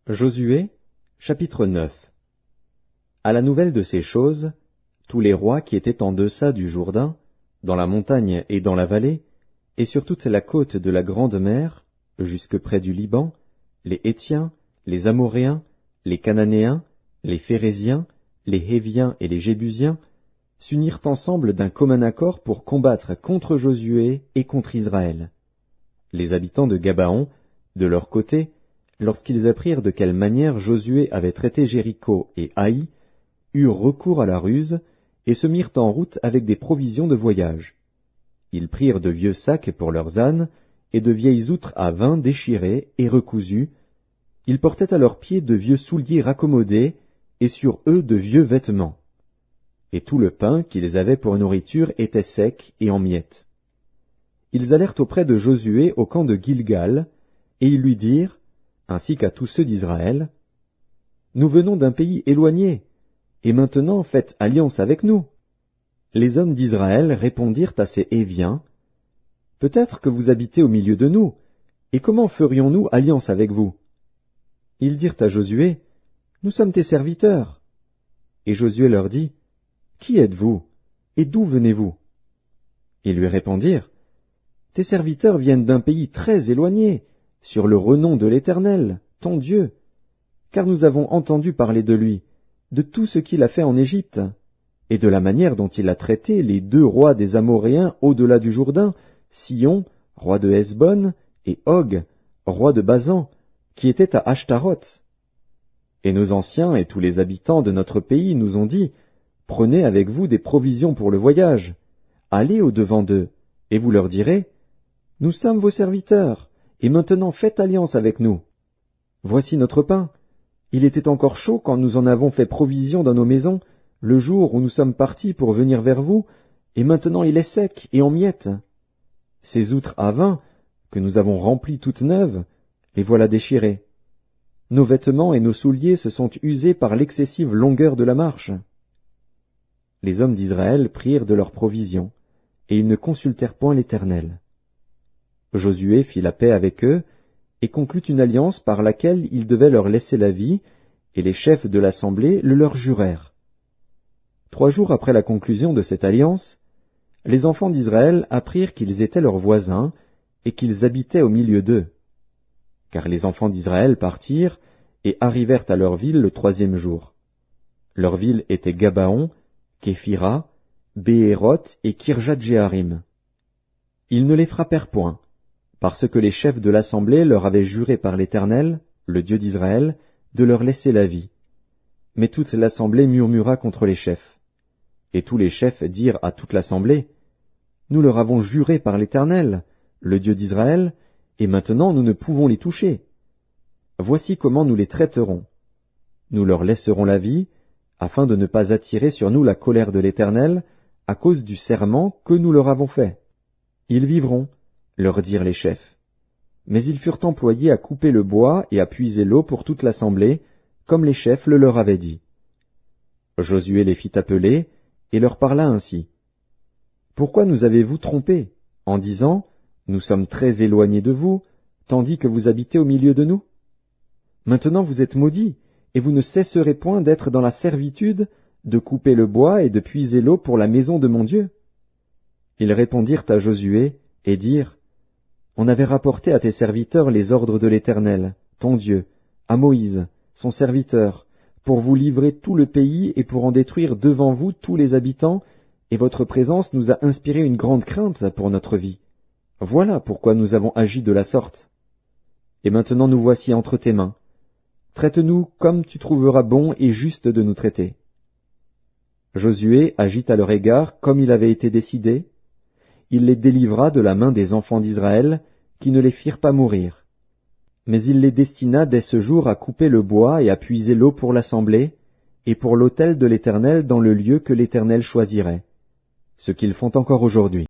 Josué, chapitre 9. À la nouvelle de ces choses, tous les rois qui étaient en deçà du Jourdain, dans la montagne et dans la vallée, et sur toute la côte de la grande mer, jusque près du Liban, les Hétiens, les Amoréens, les Cananéens, les Phéréziens, les Héviens et les Jébusiens, s'unirent ensemble d'un commun accord pour combattre contre Josué et contre Israël. Les habitants de Gabaon, de leur côté, lorsqu'ils apprirent de quelle manière Josué avait traité Jéricho et Haï, eurent recours à la ruse et se mirent en route avec des provisions de voyage. Ils prirent de vieux sacs pour leurs ânes et de vieilles outres à vin déchirées et recousues. Ils portaient à leurs pieds de vieux souliers raccommodés et sur eux de vieux vêtements. Et tout le pain qu'ils avaient pour nourriture était sec et en miettes. Ils allèrent auprès de Josué au camp de Gilgal, et ils lui dirent, ainsi qu'à tous ceux d'Israël, « Nous venons d'un pays éloigné, et maintenant faites alliance avec nous. » Les hommes d'Israël répondirent à ces Héviens, « Peut-être que vous habitez au milieu de nous, et comment ferions-nous alliance avec vous ?» Ils dirent à Josué, « Nous sommes tes serviteurs. » Et Josué leur dit, « Qui êtes-vous, et d'où venez-vous » Ils lui répondirent, « Tes serviteurs viennent d'un pays très éloigné, sur le renom de l'Éternel, ton Dieu, car nous avons entendu parler de lui, de tout ce qu'il a fait en Égypte, et de la manière dont il a traité les 2 rois des Amoréens au-delà du Jourdain, Sihon, roi de Hesbon, et Og, roi de Basan, qui était à Ashtaroth. Et nos anciens et tous les habitants de notre pays nous ont dit, « Prenez avec vous des provisions pour le voyage, allez au-devant d'eux, et vous leur direz, « Nous sommes vos serviteurs, et maintenant faites alliance avec nous. Voici notre pain. Il était encore chaud quand nous en avons fait provision dans nos maisons, le jour où nous sommes partis pour venir vers vous, et maintenant il est sec et en miettes. Ces outres à vin, que nous avons remplies toutes neuves, les voilà déchirées. Nos vêtements et nos souliers se sont usés par l'excessive longueur de la marche. » Les hommes d'Israël prirent de leurs provisions, et ils ne consultèrent point l'Éternel. Josué fit la paix avec eux, et conclut une alliance par laquelle il devait leur laisser la vie, et les chefs de l'assemblée le leur jurèrent. 3 jours après la conclusion de cette alliance, les enfants d'Israël apprirent qu'ils étaient leurs voisins, et qu'ils habitaient au milieu d'eux. Car les enfants d'Israël partirent, et arrivèrent à leur ville le 3e jour. Leur ville était Gabaon, Képhira, Béhéroth et Kirjat-Jéarim. Ils ne les frappèrent point, parce que les chefs de l'assemblée leur avaient juré par l'Éternel, le Dieu d'Israël, de leur laisser la vie. Mais toute l'assemblée murmura contre les chefs. Et tous les chefs dirent à toute l'assemblée, « Nous leur avons juré par l'Éternel, le Dieu d'Israël, et maintenant nous ne pouvons les toucher. Voici comment nous les traiterons. Nous leur laisserons la vie, afin de ne pas attirer sur nous la colère de l'Éternel, à cause du serment que nous leur avons fait. Ils vivront, leur dirent les chefs. Mais ils furent employés à couper le bois et à puiser l'eau pour toute l'assemblée, comme les chefs le leur avaient dit. Josué les fit appeler, et leur parla ainsi. « Pourquoi nous avez-vous trompés, en disant, « Nous sommes très éloignés de vous, tandis que vous habitez au milieu de nous » Maintenant vous êtes maudits, et vous ne cesserez point d'être dans la servitude, de couper le bois et de puiser l'eau pour la maison de mon Dieu. Ils répondirent à Josué, et dirent, « On avait rapporté à tes serviteurs les ordres de l'Éternel, ton Dieu, à Moïse, son serviteur, pour vous livrer tout le pays et pour en détruire devant vous tous les habitants, et votre présence nous a inspiré une grande crainte pour notre vie. Voilà pourquoi nous avons agi de la sorte. Et maintenant nous voici entre tes mains. Traite-nous comme tu trouveras bon et juste de nous traiter. » Josué agit à leur égard comme il avait été décidé. Il les délivra de la main des enfants d'Israël, qui ne les firent pas mourir. Mais il les destina dès ce jour à couper le bois et à puiser l'eau pour l'assemblée, et pour l'autel de l'Éternel dans le lieu que l'Éternel choisirait, ce qu'ils font encore aujourd'hui.